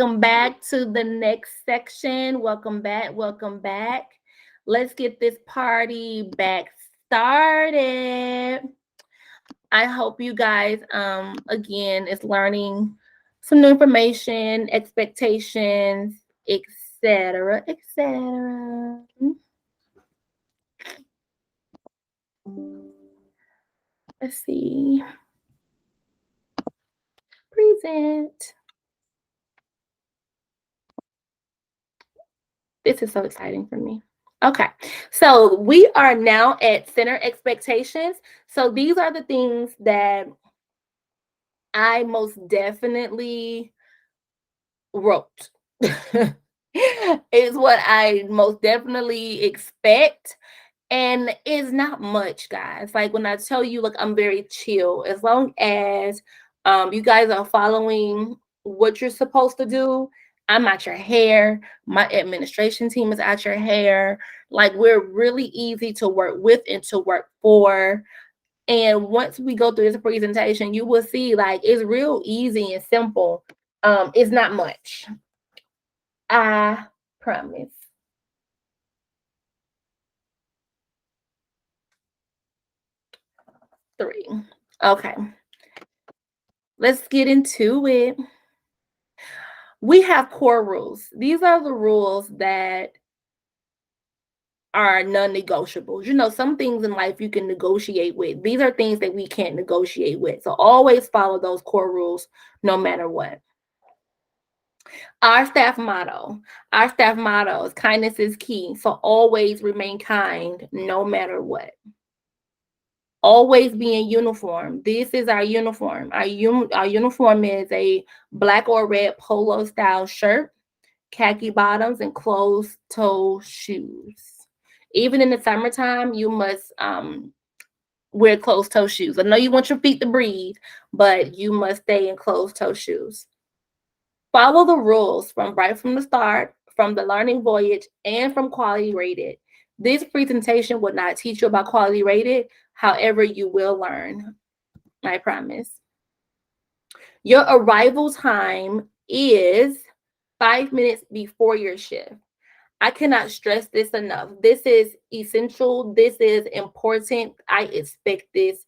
Welcome back to the next section. Welcome back. Welcome back. Let's get this party back started. I hope you guys again is learning some new information, expectations, etc. etc. Let's see. Present. This is so exciting for me. Okay, so we are now at center expectations. So these are the things that I most definitely wrote. Is what I most definitely expect. And it's not much, guys. Like when I tell you, like I'm very chill. As long as you guys are following what you're supposed to do, I'm at your hair. My administration team is at your hair. Like we're really easy to work with and to work for. And once we go through this presentation, you will see like it's real easy and simple. It's not much. I promise. Three. Okay. Let's get into it. We have core rules. These are the rules that are non-negotiables. You know, some things in life you can negotiate with. These are things that we can't negotiate with. So always follow those core rules no matter what. Our staff motto. Our staff motto is kindness is key. So always remain kind no matter what. Always be in uniform. This is our uniform. Our uniform is a black or red polo style shirt, khaki bottoms, and closed toe shoes. Even in the summertime, you must wear closed toe shoes. I know you want your feet to breathe, but you must stay in closed toe shoes. Follow the rules from right from the start, from the learning voyage, and from quality rated. This presentation will not teach you about quality rated. However, you will learn. I promise. Your arrival time is 5 minutes before your shift. I cannot stress this enough. This is essential. This is important. I expect this.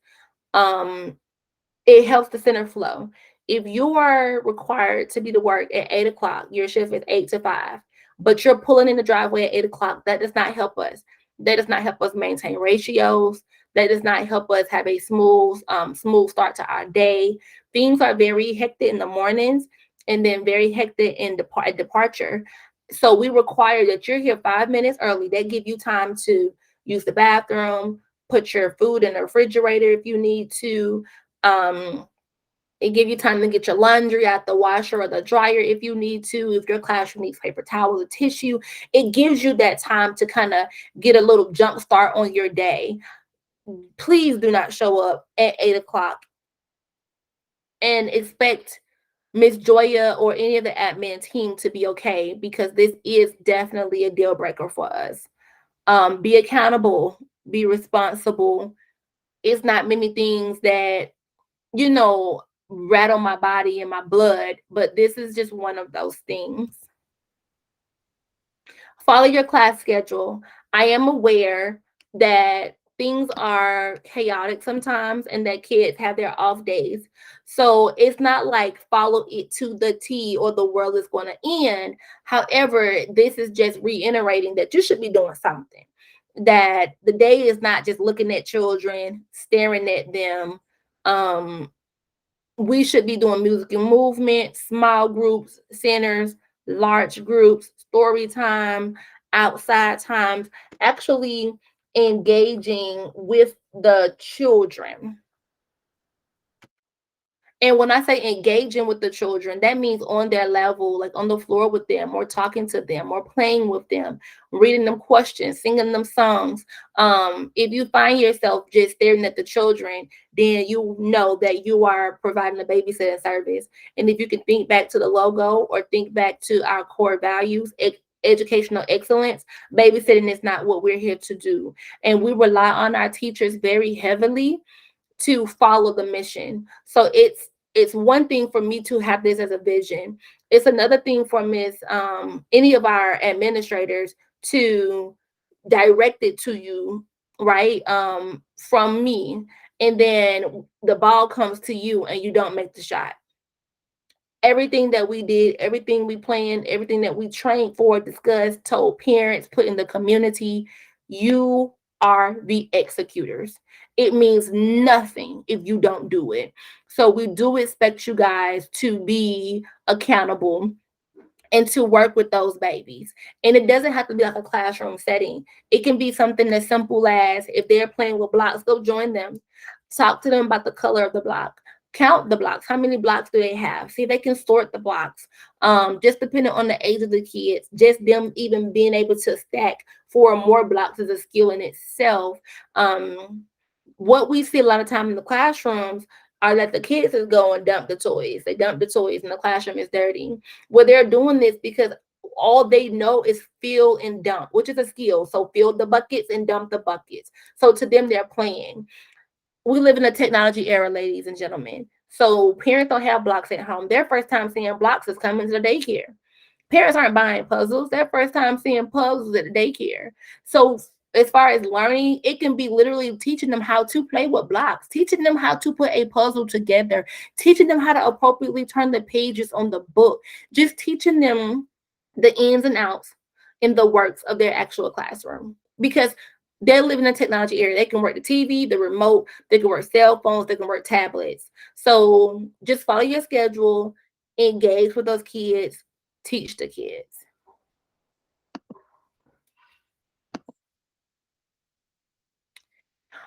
It helps the center flow. If you are required to be to work at 8 o'clock, your shift is 8 to 5, but you're pulling in the driveway at 8 o'clock, that does not help us. That does not help us maintain ratios. That does not help us have a smooth start to our day. Things are very hectic in the mornings and then very hectic in departure. So we require that you're here 5 minutes early. That give you time to use the bathroom, put your food in the refrigerator if you need to. It give you time to get your laundry out the washer or the dryer if you need to. If your classroom needs paper towels or tissue, it gives you that time to kind of get a little jump start on your day. Please do not show up at 8 o'clock and expect Miss Joya or any of the admin team to be okay, because this is definitely a deal breaker for us. Be accountable, be responsible. It's not many things that, you know, rattle my body and my blood, but this is just one of those things. Follow your class schedule. I am aware that things are chaotic sometimes and that kids have their off days. So it's not like follow it to the T or the world is going to end. However, this is just reiterating that you should be doing something. That the day is not just looking at children, staring at them. We should be doing music and movement, small groups, centers, large groups, story time, outside times, actually engaging with the children. And when I say engaging with the children, that means on their level, like on the floor with them, or talking to them, or playing with them, reading them questions, singing them songs. If you find yourself just staring at the children, then you know that you are providing a babysitting service. And if you can think back to the logo or think back to our core values, educational excellence, babysitting is not what we're here to do. And we rely on our teachers very heavily to follow the mission. So it's one thing for me to have this as a vision. It's another thing for Miss any of our administrators to direct it to you, right? From me, and then the ball comes to you and you don't make the shot. Everything that we did, everything we planned, everything that we trained for, discussed, told parents, put in the community, you are the executors. It means nothing if you don't do it. So we do expect you guys to be accountable and to work with those babies. And it doesn't have to be like a classroom setting. It can be something as simple as, if they're playing with blocks, go join them. Talk to them about the color of the block. Count the blocks. How many blocks do they have? See if they can sort the blocks. Just depending on the age of the kids, just them even being able to stack 4 or more blocks is a skill in itself. What we see a lot of time in the classrooms are that the kids is go and dump the toys. They dump the toys and the classroom is dirty. Well, they're doing this because all they know is fill and dump, which is a skill. So fill the buckets and dump the buckets. So to them, they're playing. We live in a technology era, ladies and gentlemen. So parents don't have blocks at home. Their first time seeing blocks is coming to the daycare. Parents aren't buying puzzles. Their first time seeing puzzles at the daycare. So as far as learning, it can be literally teaching them how to play with blocks, teaching them how to put a puzzle together, teaching them how to appropriately turn the pages on the book, just teaching them the ins and outs in the works of their actual classroom. Because they're living in a technology area. They can work the TV, the remote, they can work cell phones, they can work tablets. So just follow your schedule, engage with those kids, teach the kids.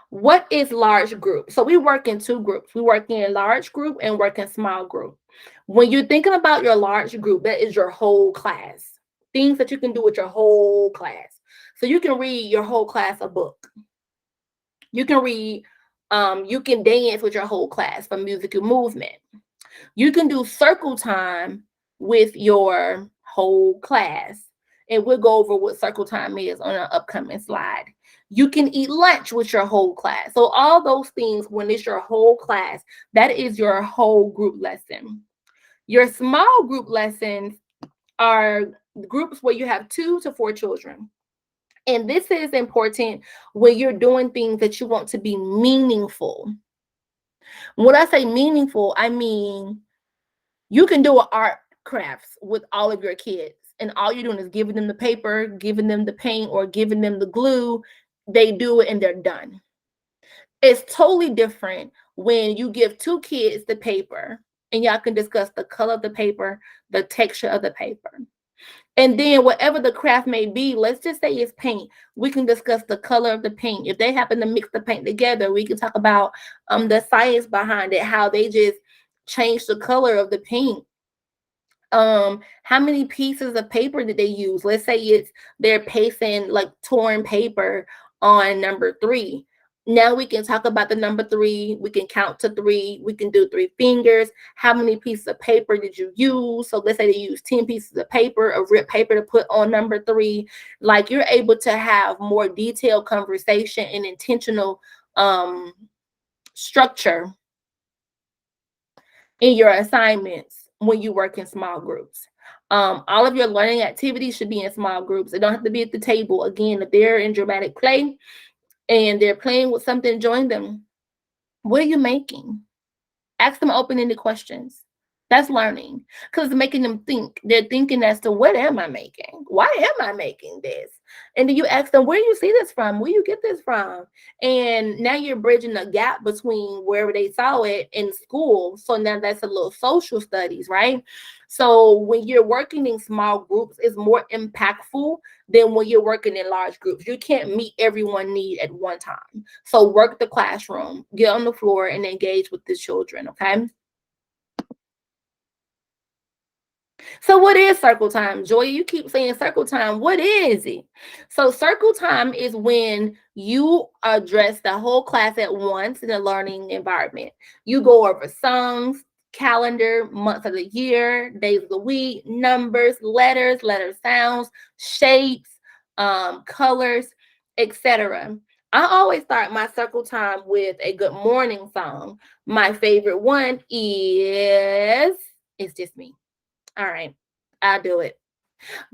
What is large group? So we work in 2 groups. We work in large group and work in small group. When you're thinking about your large group, that is your whole class. Things that you can do with your whole class. So you can read your whole class a book. You can read, you can dance with your whole class for musical movement. You can do circle time with your whole class. And we'll go over what circle time is on an upcoming slide. You can eat lunch with your whole class. So all those things, when it's your whole class, that is your whole group lesson. Your small group lessons are groups where you have 2 to 4 children. And this is important when you're doing things that you want to be meaningful. When I say meaningful, I mean you can do an art crafts with all of your kids, and all you're doing is giving them the paper, giving them the paint, or giving them the glue. They do it and they're done. It's totally different when you give 2 kids the paper and y'all can discuss the color of the paper, the texture of the paper. And then whatever the craft may be, let's just say it's paint. We can discuss the color of the paint. If they happen to mix the paint together, we can talk about the science behind it, how they just change the color of the paint. How many pieces of paper did they use? Let's say they're pasting like torn paper on number 3. Now we can talk about the number 3. We can count to 3. We can do 3 fingers. How many pieces of paper did you use? So let's say they use 10 pieces of paper, of ripped paper, to put on number 3. Like, you're able to have more detailed conversation and intentional structure in your assignments when you work in small groups. All of your learning activities should be in small groups. They don't have to be at the table. Again, if they're in dramatic play and they're playing with something, join them. What are you making? Ask them open-ended questions. That's learning, because it's making them think. They're thinking as to, what am I making? Why am I making this? And then you ask them, where do you see this from? Where you get this from? And now you're bridging the gap between wherever they saw it in school. So now that's a little social studies, right? So when you're working in small groups, it's more impactful than when you're working in large groups. You can't meet everyone's need at one time. So work the classroom, get on the floor and engage with the children, okay? So what is circle time? Joy, you keep saying circle time. What is it? So circle time is when you address the whole class at once in a learning environment. You go over songs, calendar, months of the year, days of the week, numbers, letters, letter sounds, shapes, colors, etc. I always start my circle time with a good morning song. My favorite one is It's Just Me. All right. I'll do it.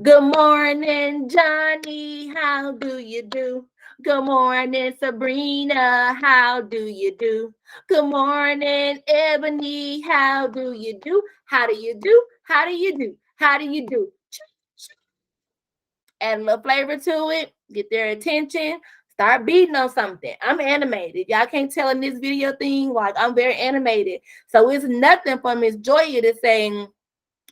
Good morning, Johnny. How do you do? Good morning, Sabrina. How do you do? Good morning, Ebony. How do you do? How do you do? How do you do? How do you do? Add a little flavor to it, get their attention, start beating on something. I'm animated. Y'all can't tell in this video thing, like I'm very animated. So it's nothing for Miss Joya to sing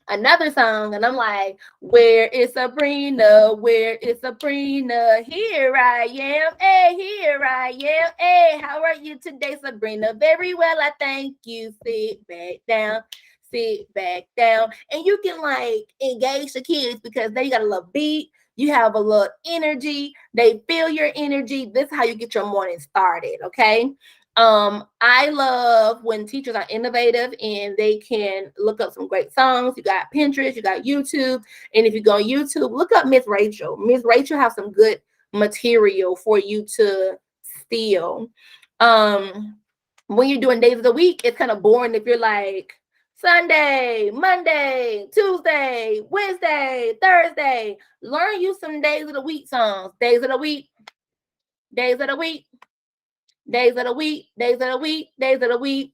another song, and I'm like, where is Sabrina? Where is Sabrina? Here I am. Hey, here I am. Hey, how are you today, Sabrina? Very well, I thank you. Sit back down. Sit back down. And you can like engage the kids because they got a little beat. You have a little energy. They feel your energy. This is how you get your morning started. Okay. I love when teachers are innovative and they can look up some great songs. You got Pinterest, you got YouTube, and if you go on YouTube, look up Miss Rachel. Miss Rachel has some good material for you to steal. When you're doing days of the week, it's kind of boring if you're like Sunday, Monday, Tuesday, Wednesday, Thursday. Learn you some days of the week songs. Days of the week, days of the week, days of the week, days of the week, days of the week.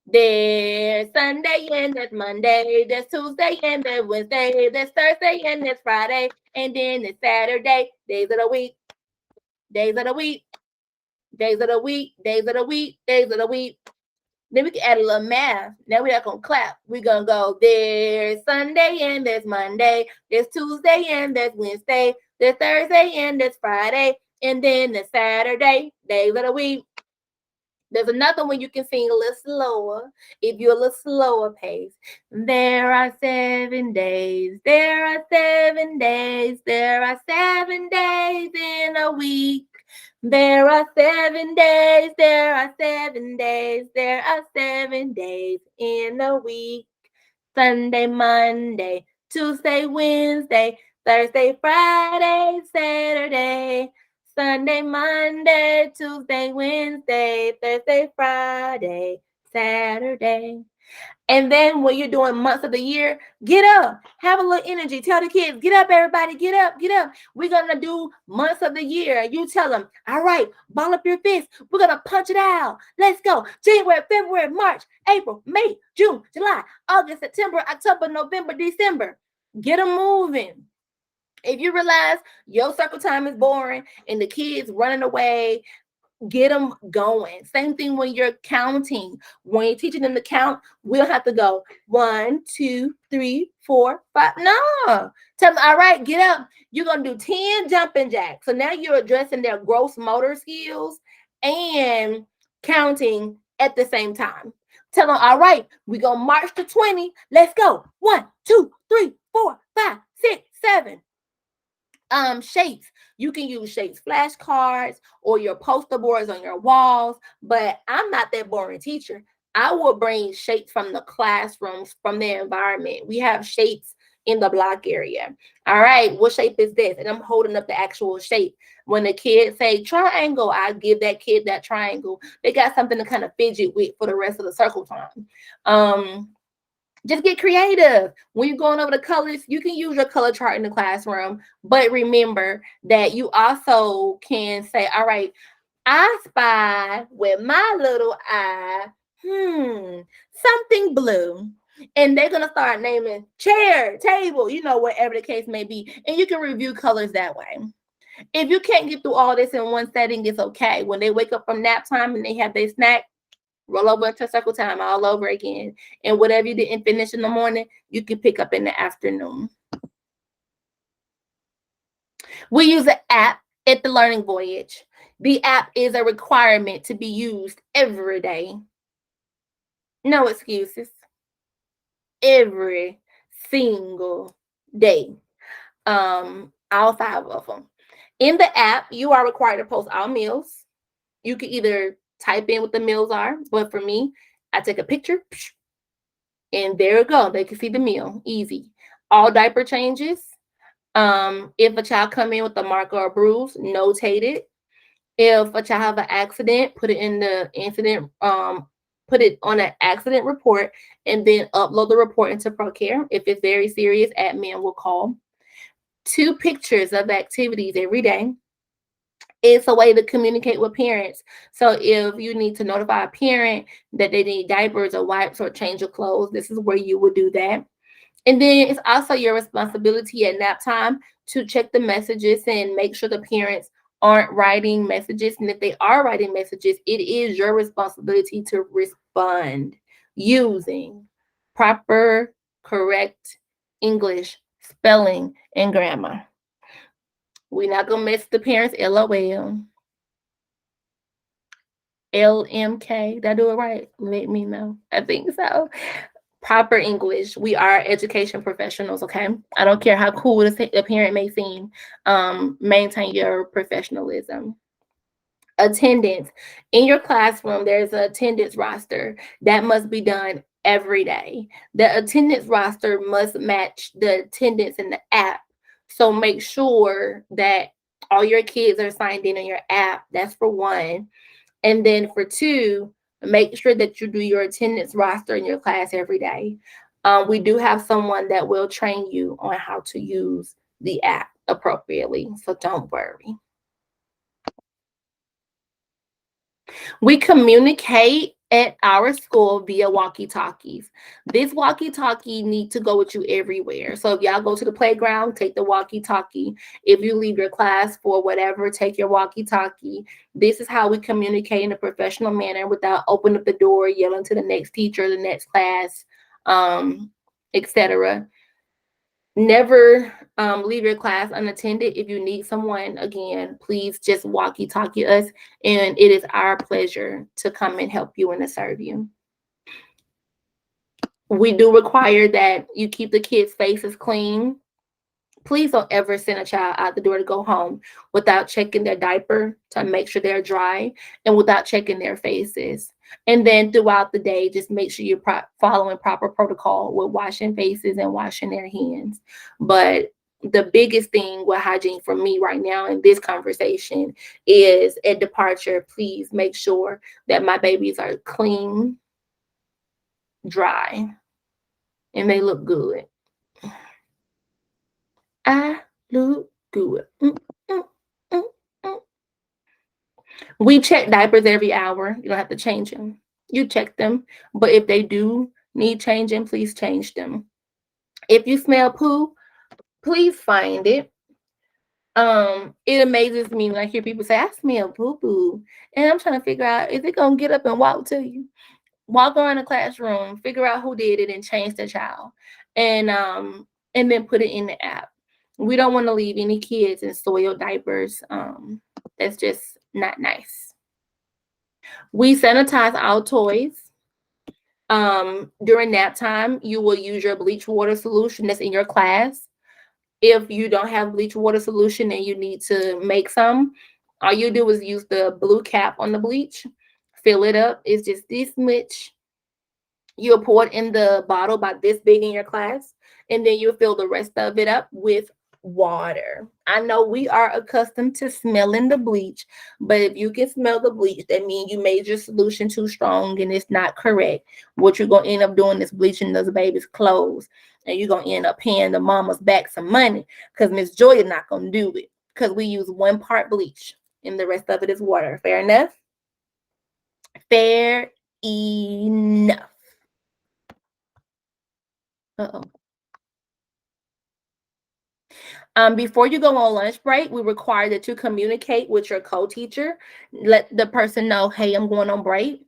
There's Sunday and there's Monday, there's Tuesday and there's Wednesday, there's Thursday and there's Friday, and then it's Saturday. Days of the week, days of the week, days of the week, days of the week, days of the week. Then we can add a little math. Now we're not gonna clap. We're gonna go, there's Sunday and there's Monday, there's Tuesday and there's Wednesday, there's Thursday and there's Friday, and then the Saturday. Days of the week. There's another one you can sing a little slower if you're a little slower pace. There are 7 days. There are 7 days. There are 7 days in a week. There are 7 days. There are 7 days. There are 7 days in a week. Sunday, Monday, Tuesday, Wednesday, Thursday, Friday, Saturday. Sunday, Monday, Tuesday, Wednesday, Thursday, Friday, Saturday. And then when you're doing months of the year, get up, have a little energy. Tell the kids, get up, everybody, get up, get up. We're going to do months of the year. You tell them, all right, ball up your fist. We're going to punch it out. Let's go. January, February, March, April, May, June, July, August, September, October, November, December. Get them moving. If you realize your circle time is boring and the kids running away, get them going. Same thing when you're counting. When you're teaching them to count, we'll have to go 1, 2, 3, 4, 5. No. Tell them, all right, get up. You're going to do 10 jumping jacks. So now you're addressing their gross motor skills and counting at the same time. Tell them, all right, we're going to march to 20. Let's go. 1, 2, 3, 4, 5, 6, 7. Shapes. You can use shapes flashcards or your poster boards on your walls, but I'm not that boring teacher. I will bring shapes from the classrooms, from the environment. We have shapes in the block area. All right, what shape is this? And I'm holding up the actual shape. When the kids say triangle, I give that kid that triangle. They got something to kind of fidget with for the rest of the circle time. Just get creative. When you're going over the colors, you can use your color chart in the classroom, but remember that you also can say, all right, I spy with my little eye, something blue. And they're going to start naming chair, table, whatever the case may be. And you can review colors that way. If you can't get through all this in one setting, it's okay. When they wake up from nap time and they have their snack, roll over into circle time all over again. And whatever you didn't finish in the morning, you can pick up in the afternoon. We use an app at the Learning Voyage. The app is a requirement to be used every day. No excuses. Every single day. All 5 of them. In the app, you are required to post all meals. You can either type in what the meals are, but for me, I take a picture and there you go. They can see the meal. Easy. All diaper changes. If a child come in with a mark or a bruise, notate it. If a child have an accident, put it in the incident put it on an accident report, and then upload the report into ProCare. If it's very serious, admin will call. 2 pictures of activities every day. It's a way to communicate with parents. So if you need to notify a parent that they need diapers or wipes or change of clothes, this is where you would do that. And then it's also your responsibility at nap time to check the messages and make sure the parents aren't writing messages. And if they are writing messages, it is your responsibility to respond using proper, correct English, spelling, and grammar. We're not going to miss the parents. LOL. LMK. Did I do it right? Let me know. I think so. Proper English. We are education professionals, okay? I don't care how cool the parent may seem. Maintain your professionalism. Attendance. In your classroom, there's an attendance roster that must be done every day. The attendance roster must match the attendance in the app. So make sure that all your kids are signed in on your app. That's for one. And then for 2, make sure that you do your attendance roster in your class every day. We do have someone that will train you on how to use the app appropriately, so don't worry. We communicate at our school via walkie-talkies. This walkie-talkie needs to go with you everywhere. So if y'all go to the playground, take the walkie-talkie. If you leave your class for whatever, take your walkie-talkie. This is how we communicate in a professional manner without opening up the door, yelling to the next teacher, the next class, etc. Never leave your class unattended. If you need someone, again, please just walkie-talkie us, and it is our pleasure to come and help you and to serve you. We do require that you keep the kids' faces clean. Please don't ever send a child out the door to go home without checking their diaper to make sure they're dry and without checking their faces. And then throughout the day, just make sure you're following proper protocol with washing faces and washing their hands. But the biggest thing with hygiene for me right now in this conversation is at departure, please make sure that my babies are clean, dry, and they look good. I look good. We check diapers every hour. You don't have to change them. You check them. But if they do need changing, please change them. If you smell poo, please find it. It amazes me when I hear people say, I smell poo-poo. And I'm trying to figure out, is it going to get up and walk to you? Walk around the classroom, figure out who did it, and change the child. And then put it in the app. We don't want to leave any kids in soiled diapers. That's just not nice. We sanitize our toys. During nap time, you will use your bleach water solution that's in your class. If you don't have bleach water solution and you need to make some, all you do is use the blue cap on the bleach, fill it up. It's just this much. You'll pour it in the bottle about this big in your class, and then you'll fill the rest of it up with water. I know we are accustomed to smelling the bleach, but if you can smell the bleach, that means you made your solution too strong and it's not correct. What you're going to end up doing is bleaching those babies' clothes, and you're going to end up paying the mamas back some money because Miss Joy is not going to do it because we use 1 part bleach and the rest of it is water. Fair enough? Fair enough. Uh-oh. Before you go on lunch break, we require that you communicate with your co-teacher. Let the person know, hey, I'm going on break.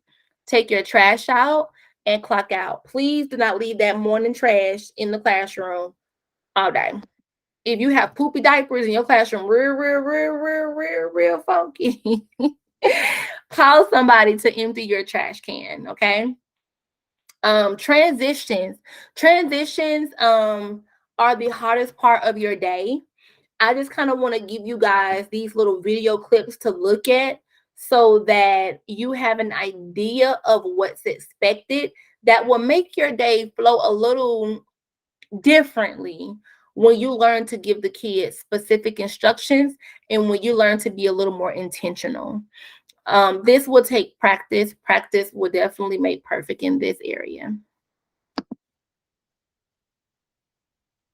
Take your trash out and clock out. Please do not leave that morning trash in the classroom all day. If you have poopy diapers in your classroom, real funky, call somebody to empty your trash can, okay? Transitions are the hardest part of your day. I just kind of want to give you guys these little video clips to look at so that you have an idea of what's expected that will make your day flow a little differently when you learn to give the kids specific instructions and when you learn to be a little more intentional. This will take practice. Practice will definitely make perfect in this area.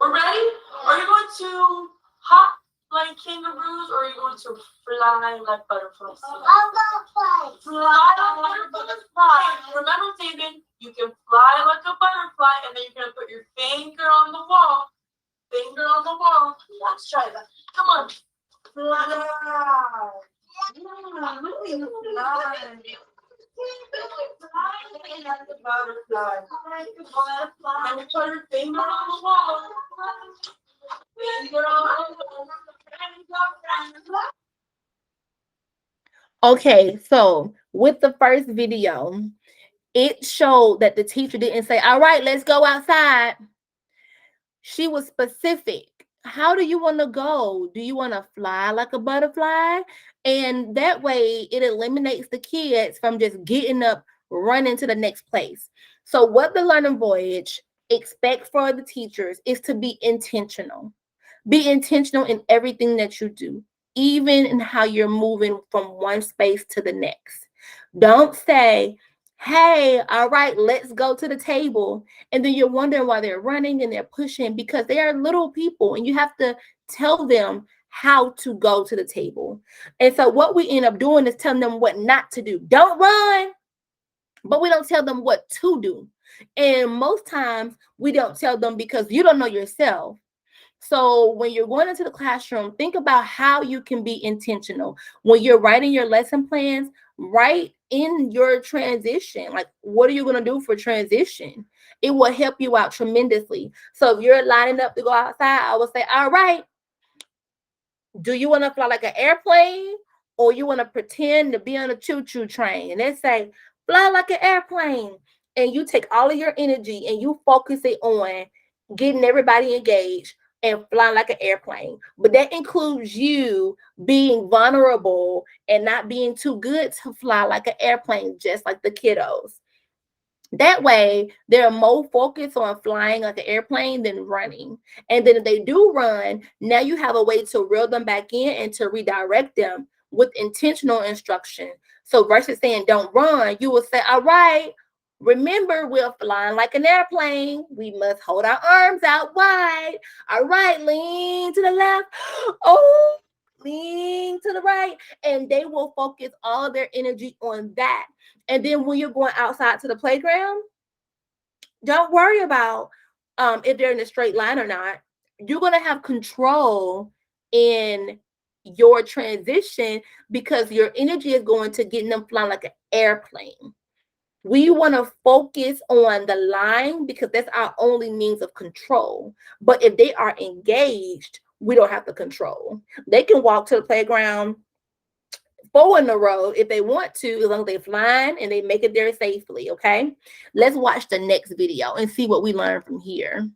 We're ready? Are you going to hop like kangaroos or are you going to fly like butterflies? I'm gonna fly. Fly like a butterfly. Remember, David, you can fly like a butterfly and then you're going to put your finger on the wall. Finger on the wall. Let's try that. Come on. Fly. Okay, so with the first video, it showed that the teacher didn't say, all right, let's go outside. She was specific. How do you want to go? Do you want to fly like a butterfly? And that way it eliminates the kids from just getting up, running to the next place. So what the Learning Voyage expects for the teachers is to be intentional. Be intentional in everything that you do, even in how you're moving from one space to the next. Don't say, hey, all right, let's go to the table. And then you're wondering why they're running and they're pushing because they are little people and you have to tell them how to go to the table. And so what we end up doing is telling them what not to do. Don't run, but we don't tell them what to do. And most times we don't tell them because you don't know yourself. So when you're going into the classroom, think about how you can be intentional. When you're writing your lesson plans, write in your transition. Like, what are you going to do for transition? It will help you out tremendously. So if you're lining up to go outside, I would say, all right, do you want to fly like an airplane or you want to pretend to be on a choo-choo train? And they say, fly like an airplane. And you take all of your energy and you focus it on getting everybody engaged and flying like an airplane. But that includes you being vulnerable and not being too good to fly like an airplane, just like the kiddos. That way, they're more focused on flying like an airplane than running. And then if they do run, now you have a way to reel them back in and to redirect them with intentional instruction. So versus saying don't run, you will say, all right, remember we're flying like an airplane. We must hold our arms out wide. All right, lean to the left. Oh, lean to the right. And they will focus all their energy on that. And then when you're going outside to the playground, don't worry about if they're in a straight line or not. You're going to have control in your transition because your energy is going to get them flying like an airplane. We want to focus on the line because that's our only means of control. But if they are engaged, we don't have to control. They can walk to the playground 4 in a row if they want to, as long as they're flying and they make it there safely. Okay, let's watch the next video and see what we learn from here.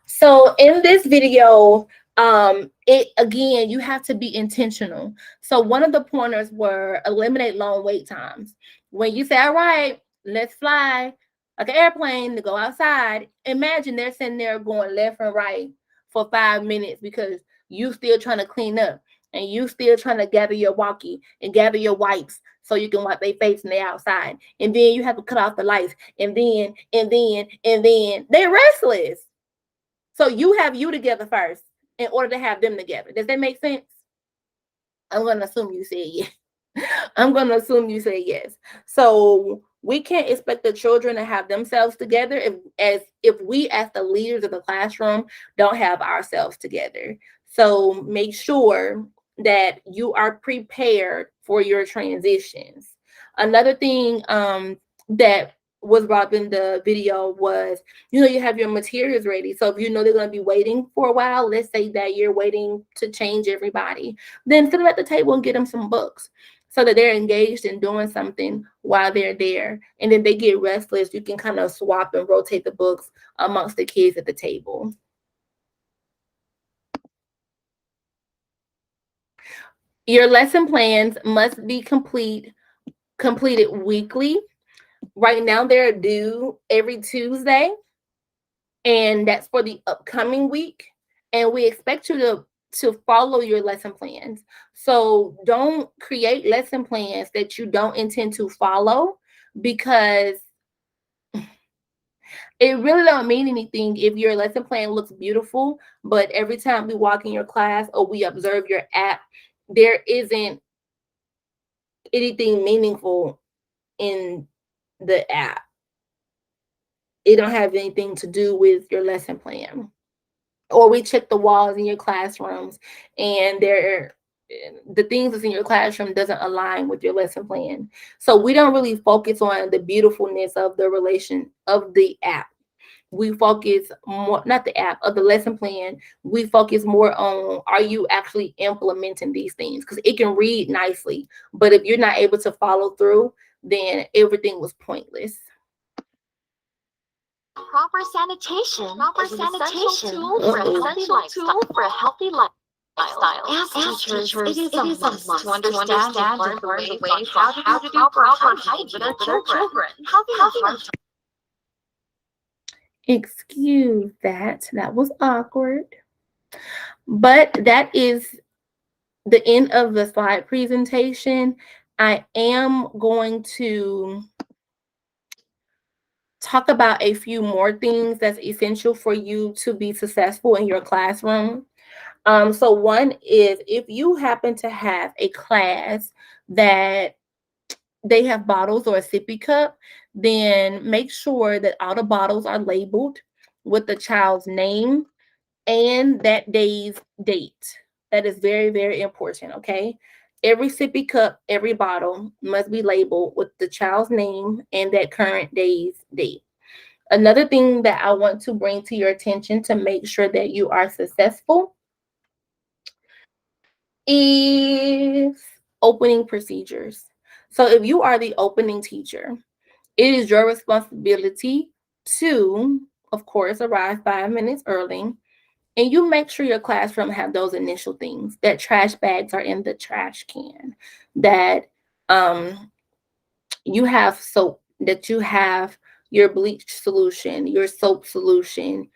So in this video, it again, you have to be intentional. So one of the pointers were eliminate long wait times. When you say, all right, let's fly like an airplane to go outside, imagine they're sitting there going left and right for 5 minutes because you still trying to clean up and you still trying to gather your walkie and gather your wipes so you can wipe their face and they outside. And then you have to cut off the lights and then they're restless. So you have you together first, in order to have them together. Does that make sense? I'm going to assume you said yes. I'm going to assume you say yes. So we can't expect the children to have themselves together if we as the leaders of the classroom don't have ourselves together. So make sure that you are prepared for your transitions. Another thing that was brought up in the video was, you have your materials ready. So if you know they're going to be waiting for a while, let's say that you're waiting to change everybody, then sit them at the table and get them some books so that they're engaged in doing something while they're there. And then they get restless, you can kind of swap and rotate the books amongst the kids at the table. Your lesson plans must be completed weekly. Right now, they're due every Tuesday, and that's for the upcoming week. And we expect you to follow your lesson plans. So don't create lesson plans that you don't intend to follow, because it really don't mean anything if your lesson plan looks beautiful, but every time we walk in your class or we observe your app, there isn't anything meaningful in the app. It don't have anything to do with your lesson plan. Or we check the walls in your classrooms and the things that's in your classroom doesn't align with your lesson plan. So we don't really focus on the beautifulness of the relation of the app. We focus more, not the app, of the lesson plan. We focus more on, are you actually implementing these things? Because it can read nicely, but if you're not able to follow through, then everything was pointless. Proper sanitation is an essential tool for a healthy lifestyle. As teachers, it is a must to understand and learn the ways on how to do proper hygiene with our children. Excuse that. That was awkward. But that is the end of the slide presentation. I am going to talk about a few more things that's essential for you to be successful in your classroom. So one is, if you happen to have a class that they have bottles or a sippy cup, then make sure that all the bottles are labeled with the child's name and that day's date. That is very, very important, okay? Every sippy cup, every bottle must be labeled with the child's name and that current day's date. Another thing that I want to bring to your attention to make sure that you are successful is opening procedures. So if you are the opening teacher, it is your responsibility to, of course, arrive 5 minutes early, and you make sure your classroom have those initial things, that trash bags are in the trash can, that you have soap, that you have your bleach solution, your soap solution,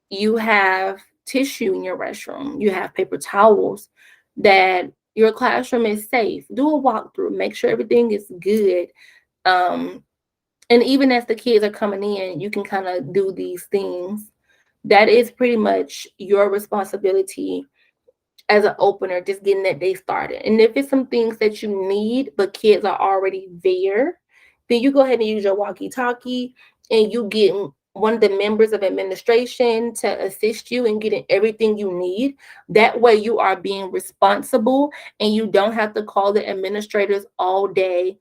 you have tissue in your restroom, you have paper towels, that your classroom is safe. Do a walkthrough, make sure everything is good. And even as the kids are coming in, you can kind of do these things. That is pretty much your responsibility as an opener, just getting that day started. And if it's some things that you need, but kids are already there, then you go ahead and use your walkie-talkie and you get one of the members of administration to assist you in getting everything you need. That way you are being responsible and you don't have to call the administrators all day.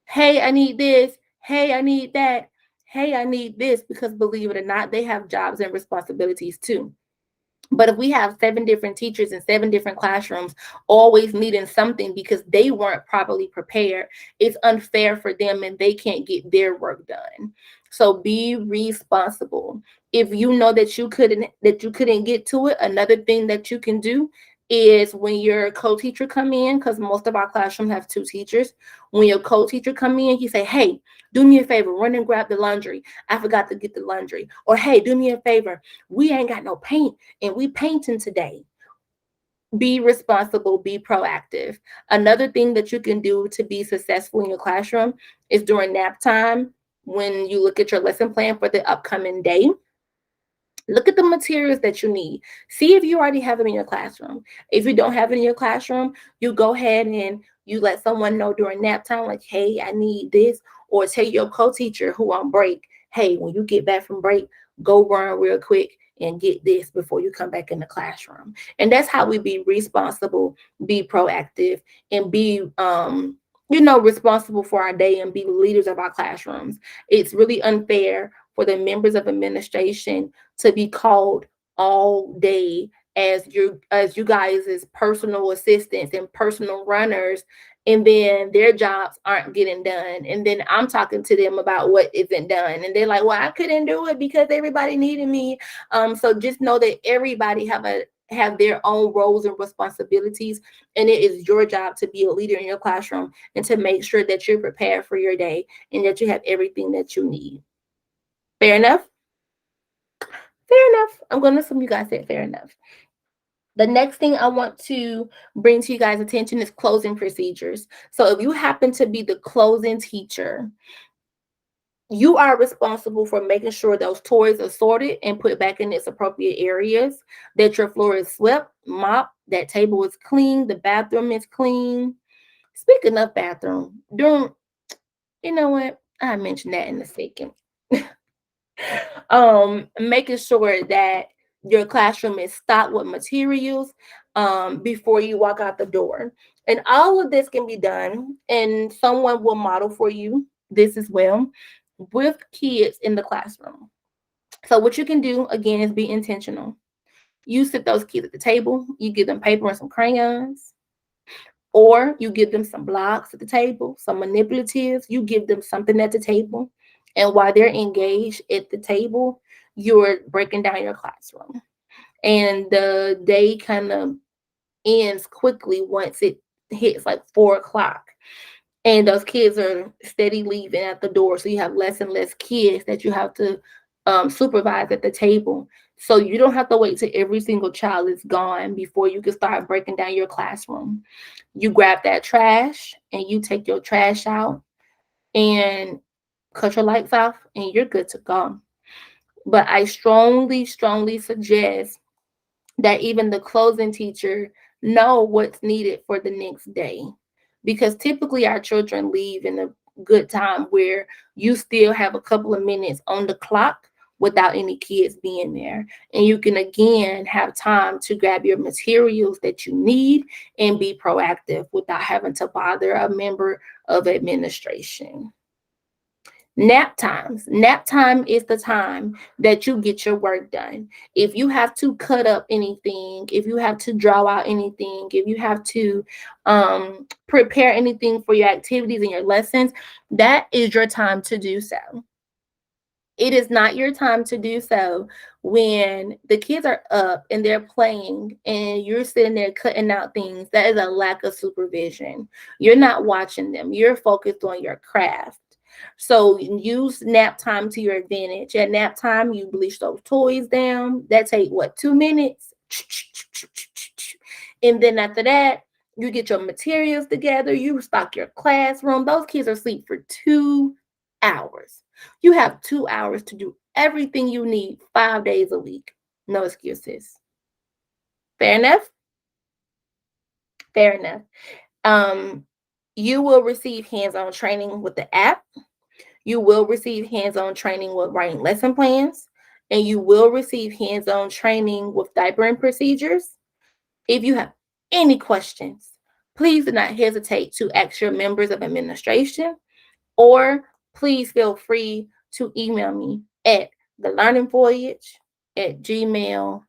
Hey, I need this. Hey, I need that. Hey, I need this, because believe it or not, they have jobs and responsibilities too. But if we have 7 different teachers in 7 different classrooms always needing something because they weren't properly prepared, it's unfair for them and they can't get their work done. So be responsible. If you know that you couldn't get to it, another thing that you can do is, when your co-teacher come in, because most of our classroom have 2 teachers, when your co-teacher come in, you say, hey, do me a favor, run and grab the laundry. I forgot to get the laundry. Or, hey, do me a favor, we ain't got no paint and we painting today. Be responsible, be proactive. Another thing that you can do to be successful in your classroom is during nap time, when you look at your lesson plan for the upcoming day, Look at the materials that you need. See if you already have them in your classroom. If you don't have it in your classroom, you go ahead and you let someone know during nap time, like, hey, I need this. Or tell your co-teacher who on break, hey, when you get back from break, go run real quick and get this before you come back in the classroom. And that's how we be responsible, be proactive, and be responsible for our day and be leaders of our classrooms. It's really unfair for the members of administration to be called all day as you guys as personal assistants and personal runners, and then their jobs aren't getting done, and then I'm talking to them about what isn't done, and they're like, well, I couldn't do it because everybody needed me. So just know that everybody have their own roles and responsibilities, and it is your job to be a leader in your classroom and to make sure that you're prepared for your day and that you have everything that you need. Fair enough? Fair enough. I'm going to assume you guys said fair enough. The next thing I want to bring to you guys' attention is closing procedures. So if you happen to be the closing teacher, you are responsible for making sure those toys are sorted and put back in its appropriate areas, that your floor is swept, mopped, that table is clean, the bathroom is clean. Speaking of bathroom, you know what? I mentioned that in a second. Making sure that your classroom is stocked with materials before you walk out the door. And all of this can be done, and someone will model for you this as well with kids in the classroom. So what you can do, again, is be intentional. You sit those kids at the table, you give them paper and some crayons, or you give them some blocks at the table, some manipulatives, you give them something at the table. And while they're engaged at the table, you're breaking down your classroom. And the day kind of ends quickly once it hits like 4 o'clock. And those kids are steady leaving at the door. So you have less and less kids that you have to supervise at the table. So you don't have to wait till every single child is gone before you can start breaking down your classroom. You grab that trash and you take your trash out and cut your lights off and you're good to go. But I strongly, strongly suggest that even the closing teacher know what's needed for the next day. Because typically our children leave in a good time where you still have a couple of minutes on the clock without any kids being there. And you can again have time to grab your materials that you need and be proactive without having to bother a member of administration. Nap times. Nap time is the time that you get your work done. If you have to cut up anything, if you have to draw out anything, if you have to prepare anything for your activities and your lessons, that is your time to do so. It is not your time to do so when the kids are up and they're playing and you're sitting there cutting out things. That is a lack of supervision. You're not watching them. You're focused on your craft. So use nap time to your advantage. At nap time, you bleach those toys down. That take 2 minutes? And then after that, you get your materials together. You stock your classroom. Those kids are asleep for 2 hours. You have 2 hours to do everything you need 5 days a week. No excuses. Fair enough? Fair enough. You will receive hands-on training with the app. You will receive hands-on training with writing lesson plans. And you will receive hands-on training with diapering procedures. If you have any questions, please do not hesitate to ask your members of administration, or please feel free to email me at thelearningvoyage@gmail.com.